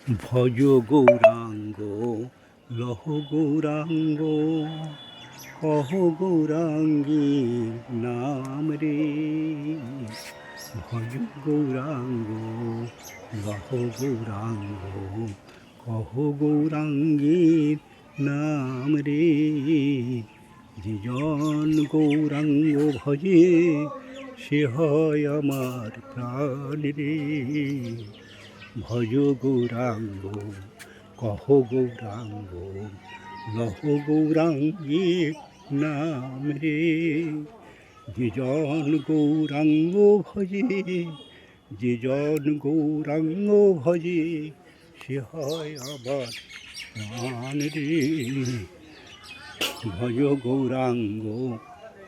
ভজ গৌরাঙ্গ লহ গৌরাঙ্গ কহ গৌরাঙ্গীর নাম রে। ভজ গৌরাঙ্গ লহ গৌরাঙ্গ কহ গৌরাঙ্গীর নাম রে। যেজন গৌরাঙ্গ ভজে সে হয় আমার প্রাণ রে। ভজ গৌরাঙ্গ কহ গৌরাঙ্গ লহ গৌরাঙ্গীর নাম রে। যেজন গৌরাঙ্গ ভজে যেজন গৌরাঙ্গ ভজে সে হয় আবার প্রাণ রে। ভজ গৌরাঙ্গ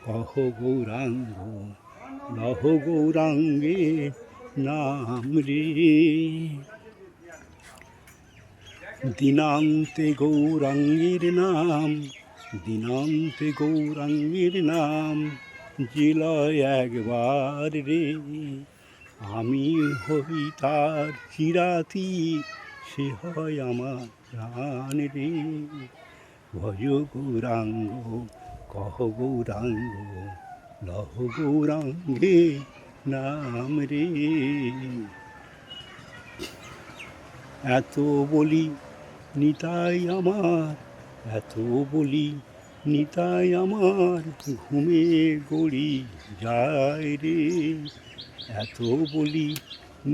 কহ গৌরাঙ্গ লহ গৌরাঙ্গীর নাম রে। দিনান্তে গৌরাঙ্গীর নাম দিনান্তে গৌরাঙ্গীর নাম জিলয় একবার রে। আমি হই তার চিরাতি সে হয় আমার প্রাণ রে। ভজ গৌরাঙ্গ কহ গৌরাঙ্গ লহ গৌরাঙ্গীর নাম রে। এত বলি নিতাই আমার এত বলি নিতাই আমার ঘুমে গড়ি যায় রে। এত বলি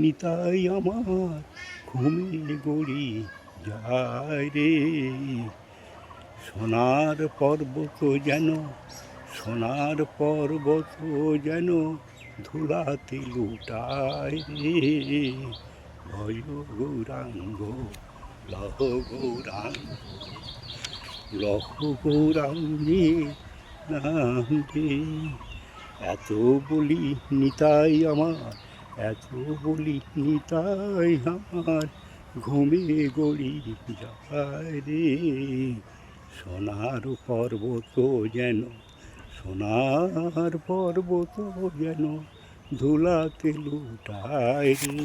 নিতাই আমার ঘুমে গড়ি যায় রে। সোনার পর্বত যেন সোনার পর্বত যেন ধুলাতে লুটায় রে। ভজ গৌরাঙ্গ লহ গৌরাঙ্গ লহ গৌরাঙ্গীর নাম রে। এত বলি নিতাই আমার এত বলি নিতাই আমার ঘুমে গড়ি যায় রে। সোনার পর্বত যেন সোনার পর্বত যেন ধুলাতে লুটায় রে।